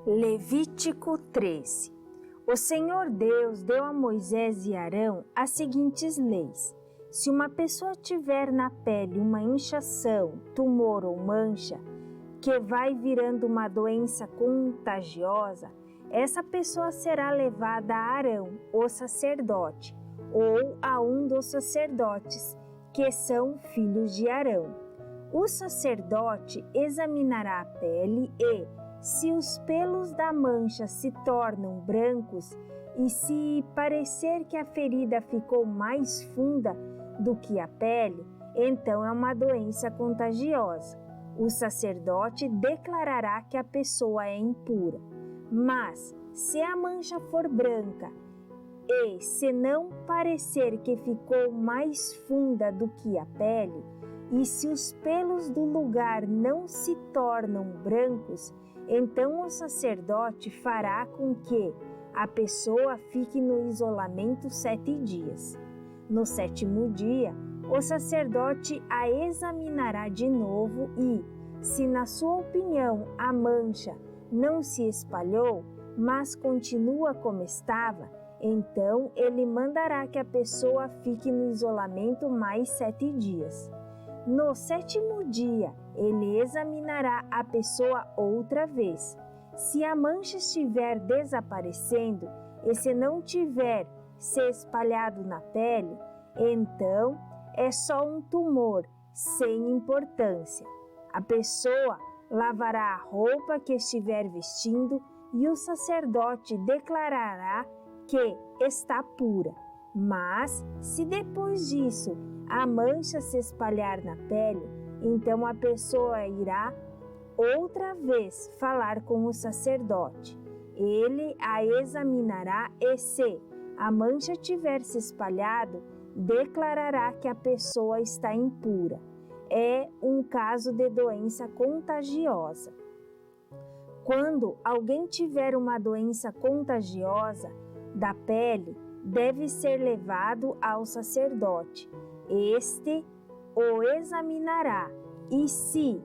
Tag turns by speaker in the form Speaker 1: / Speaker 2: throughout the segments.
Speaker 1: Levítico 13. O Senhor Deus deu a Moisés e Arão as seguintes leis. Se uma pessoa tiver na pele uma inchação, tumor ou mancha, que vai virando uma doença contagiosa, essa pessoa será levada a Arão, o sacerdote, ou a um dos sacerdotes, que são filhos de Arão. O sacerdote examinará a pele e, se os pelos da mancha se tornam brancos e se parecer que a ferida ficou mais funda do que a pele, então é uma doença contagiosa. O sacerdote declarará que a pessoa é impura. Mas, se a mancha for branca e se não parecer que ficou mais funda do que a pele, e se os pelos do lugar não se tornam brancos, então o sacerdote fará com que a pessoa fique no isolamento 7 dias. No 7º dia, o sacerdote a examinará de novo e, se na sua opinião a mancha não se espalhou, mas continua como estava, então ele mandará que a pessoa fique no isolamento mais 7 dias. No 7º dia, ele examinará a pessoa outra vez. Se a mancha estiver desaparecendo e se não tiver se espalhado na pele, então é só um tumor sem importância. A pessoa lavará a roupa que estiver vestindo e o sacerdote declarará que está pura. Mas, se depois disso a mancha se espalhar na pele, então a pessoa irá outra vez falar com o sacerdote. Ele a examinará e, se a mancha tiver se espalhado, declarará que a pessoa está impura. É um caso de doença contagiosa. Quando alguém tiver uma doença contagiosa da pele, deve ser levado ao sacerdote. Este o examinará e, se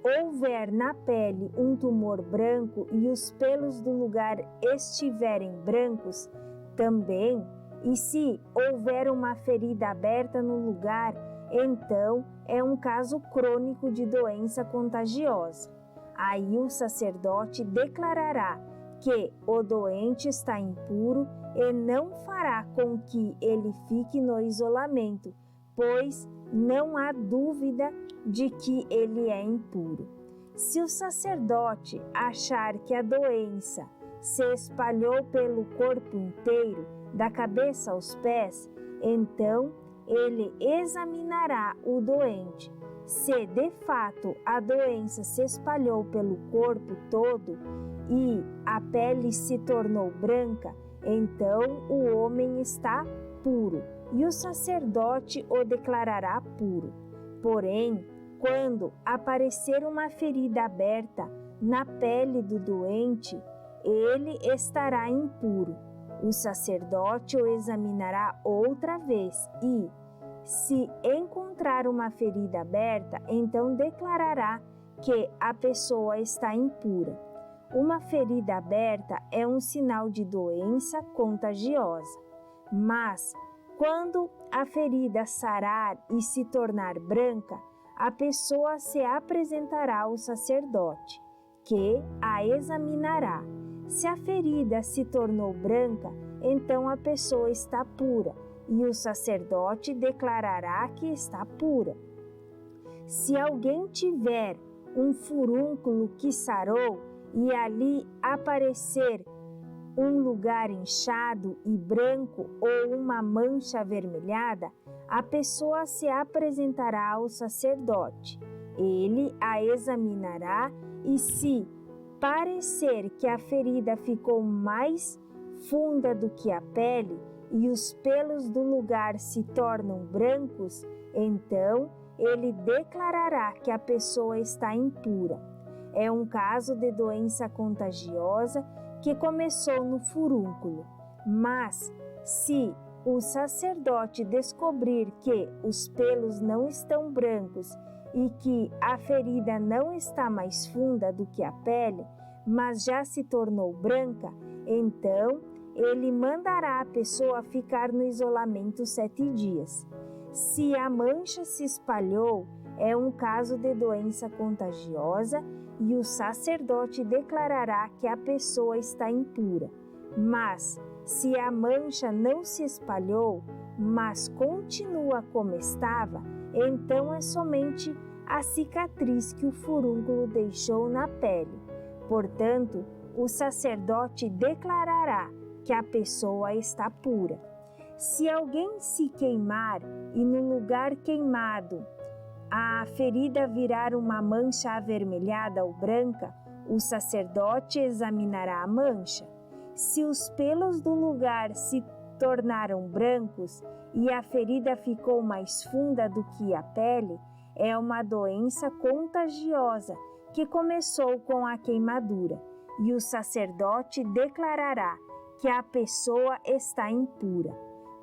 Speaker 1: houver na pele um tumor branco e os pelos do lugar estiverem brancos também, e se houver uma ferida aberta no lugar, então é um caso crônico de doença contagiosa. Aí o sacerdote declarará que o doente está impuro e não fará com que ele fique no isolamento, pois não há dúvida de que ele é impuro. Se o sacerdote achar que a doença se espalhou pelo corpo inteiro, da cabeça aos pés, então ele examinará o doente. Se de fato a doença se espalhou pelo corpo todo e a pele se tornou branca, então o homem está puro e o sacerdote o declarará puro. Porém, quando aparecer uma ferida aberta na pele do doente, ele estará impuro. O sacerdote o examinará outra vez e, se encontrar uma ferida aberta, então declarará que a pessoa está impura. Uma ferida aberta é um sinal de doença contagiosa, mas quando a ferida sarar e se tornar branca, a pessoa se apresentará ao sacerdote, que a examinará. Se a ferida se tornou branca, então a pessoa está pura e o sacerdote declarará que está pura. Se alguém tiver um furúnculo que sarou e ali aparecer um lugar inchado e branco ou uma mancha avermelhada, a pessoa se apresentará ao sacerdote. Ele a examinará e, se parecer que a ferida ficou mais funda do que a pele e os pelos do lugar se tornam brancos, então ele declarará que a pessoa está impura. É um caso de doença contagiosa que começou no furúnculo. Mas, se o sacerdote descobrir que os pelos não estão brancos e que a ferida não está mais funda do que a pele, mas já se tornou branca, então ele mandará a pessoa ficar no isolamento 7 dias. Se a mancha se espalhou, é um caso de doença contagiosa e o sacerdote declarará que a pessoa está impura. Mas, se a mancha não se espalhou, mas continua como estava, então é somente a cicatriz que o furúnculo deixou na pele. Portanto, o sacerdote declarará que a pessoa está pura. Se alguém se queimar e no lugar queimado a ferida virar uma mancha avermelhada ou branca, o sacerdote examinará a mancha. Se os pelos do lugar se tornaram brancos e a ferida ficou mais funda do que a pele, é uma doença contagiosa que começou com a queimadura, e o sacerdote declarará que a pessoa está impura.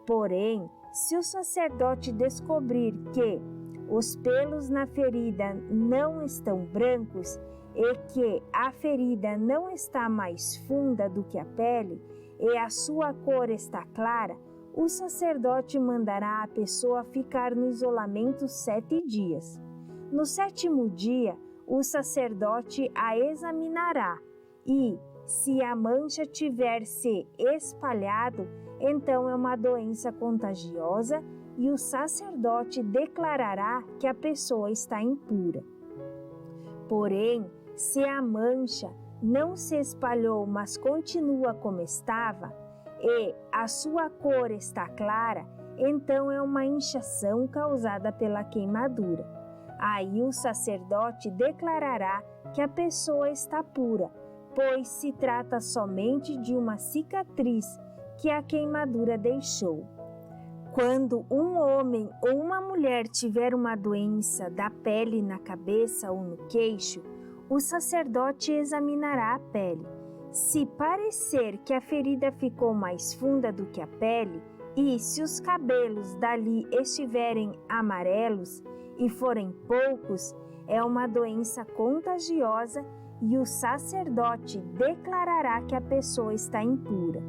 Speaker 1: Porém, se o sacerdote descobrir que os pelos na ferida não estão brancos e que a ferida não está mais funda do que a pele e a sua cor está clara, o sacerdote mandará a pessoa ficar no isolamento 7 dias. No 7º dia, o sacerdote a examinará e, se a mancha tiver se espalhado, então é uma doença contagiosa e o sacerdote declarará que a pessoa está impura. Porém, se a mancha não se espalhou, mas continua como estava, e a sua cor está clara, então é uma inchação causada pela queimadura. Aí o sacerdote declarará que a pessoa está pura, pois se trata somente de uma cicatriz que a queimadura deixou. Quando um homem ou uma mulher tiver uma doença da pele na cabeça ou no queixo, o sacerdote examinará a pele. Se parecer que a ferida ficou mais funda do que a pele, e se os cabelos dali estiverem amarelos e forem poucos, é uma doença contagiosa e o sacerdote declarará que a pessoa está impura.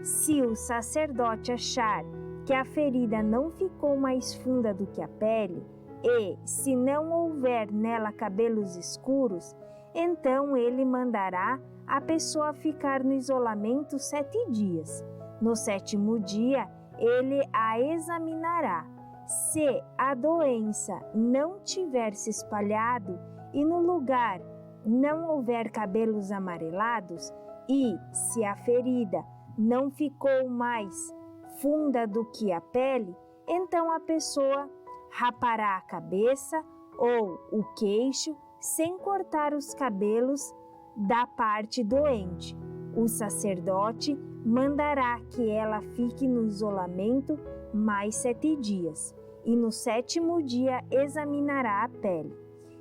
Speaker 1: Se o sacerdote achar que a ferida não ficou mais funda do que a pele, e se não houver nela cabelos escuros, então ele mandará a pessoa ficar no isolamento 7 dias. No 7º dia, ele a examinará. Se a doença não tiver se espalhado e no lugar não houver cabelos amarelados, e se a ferida não ficou mais funda do que a pele, então a pessoa rapará a cabeça ou o queixo sem cortar os cabelos da parte doente. O sacerdote mandará que ela fique no isolamento mais 7 dias, e no 7º dia examinará a pele.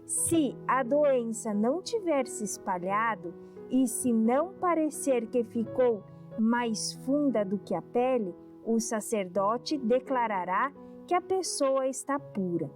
Speaker 1: Se a doença não tiver se espalhado e se não parecer que ficou mais funda do que a pele, o sacerdote declarará que a pessoa está pura.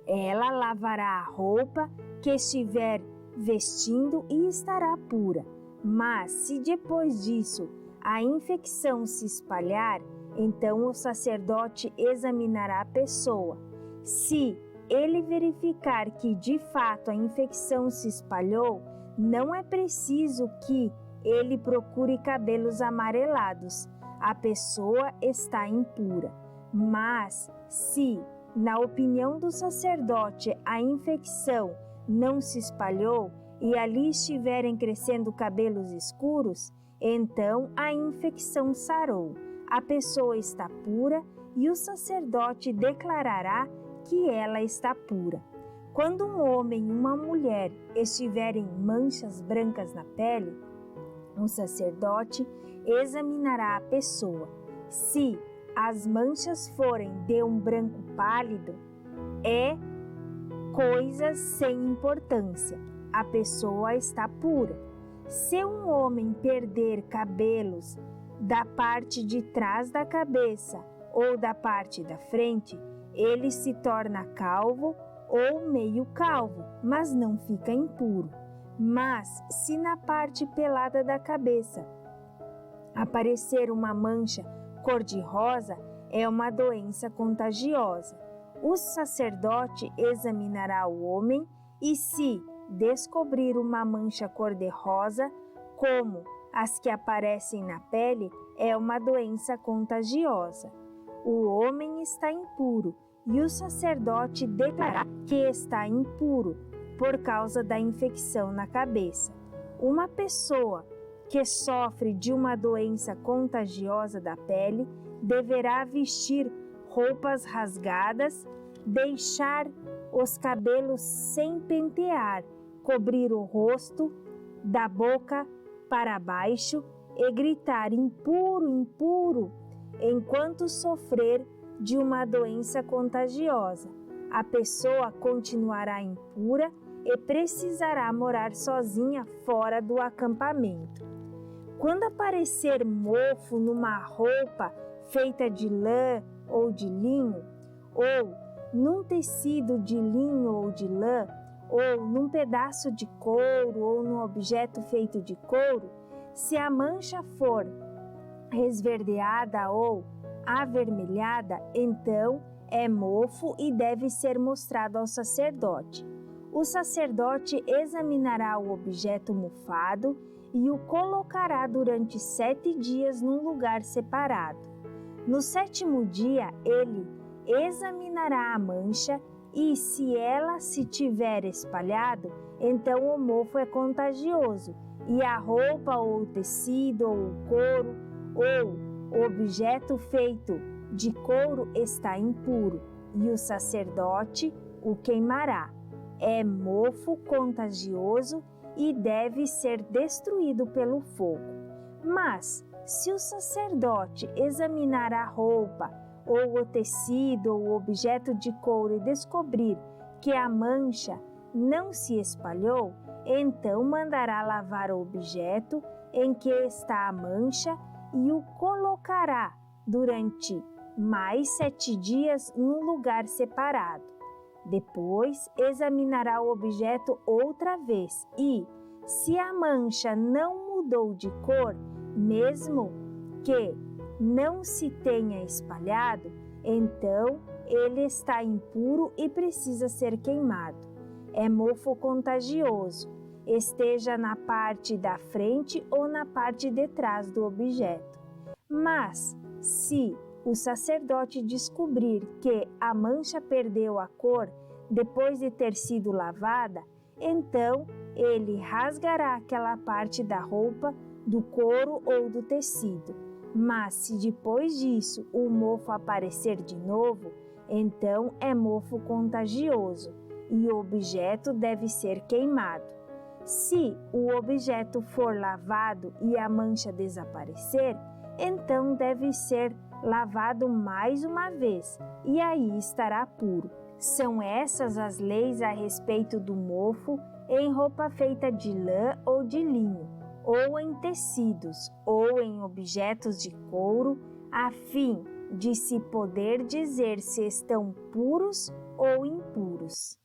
Speaker 1: Ela lavará a roupa que estiver vestindo e estará pura. Mas se depois disso a infecção se espalhar, então o sacerdote examinará a pessoa. Se ele verificar que de fato a infecção se espalhou, não é preciso que ele procure cabelos amarelados. A pessoa está impura. Mas se, na opinião do sacerdote, a infecção não se espalhou e ali estiverem crescendo cabelos escuros, então a infecção sarou. A pessoa está pura e o sacerdote declarará que ela está pura. Quando um homem e uma mulher estiverem manchas brancas na pele, o sacerdote examinará a pessoa. Se as manchas forem de um branco pálido, é coisas sem importância. A pessoa está pura. Se um homem perder cabelos da parte de trás da cabeça ou da parte da frente, ele se torna calvo ou meio calvo, mas não fica impuro. Mas se na parte pelada da cabeça aparecer uma mancha cor-de-rosa, é uma doença contagiosa. O sacerdote examinará o homem e, se descobrir uma mancha cor-de-rosa, como as que aparecem na pele, é uma doença contagiosa. O homem está impuro e o sacerdote declarará que está impuro por causa da infecção na cabeça. Uma pessoa que sofre de uma doença contagiosa da pele deverá vestir roupas rasgadas, deixar os cabelos sem pentear, cobrir o rosto da boca para baixo e gritar impuro, impuro, enquanto sofrer de uma doença contagiosa. A pessoa continuará impura e precisará morar sozinha fora do acampamento. Quando aparecer mofo numa roupa feita de lã ou de linho, ou num tecido de linho ou de lã, ou num pedaço de couro ou num objeto feito de couro, se a mancha for esverdeada ou avermelhada, então é mofo e deve ser mostrado ao sacerdote. O sacerdote examinará o objeto mofado e o colocará durante 7 dias num lugar separado. No 7º dia, ele examinará a mancha e, se ela se tiver espalhado, então o mofo é contagioso e a roupa ou o tecido ou o couro ou o objeto feito de couro está impuro e o sacerdote o queimará. É mofo contagioso e deve ser destruído pelo fogo. Mas, se o sacerdote examinar a roupa, ou o tecido, ou o objeto de couro e descobrir que a mancha não se espalhou, então mandará lavar o objeto em que está a mancha e o colocará durante mais 7 dias num lugar separado. Depois examinará o objeto outra vez e, se a mancha não mudou de cor, mesmo que não se tenha espalhado, então ele está impuro e precisa ser queimado. É mofo contagioso, esteja na parte da frente ou na parte de trás do objeto. Mas, se o sacerdote descobrir que a mancha perdeu a cor depois de ter sido lavada, então ele rasgará aquela parte da roupa, do couro ou do tecido. Mas se depois disso o mofo aparecer de novo, então é mofo contagioso e o objeto deve ser queimado. Se o objeto for lavado e a mancha desaparecer, então deve ser lavado mais uma vez e aí estará puro. São essas as leis a respeito do mofo em roupa feita de lã ou de linho, ou em tecidos, ou em objetos de couro, a fim de se poder dizer se estão puros ou impuros.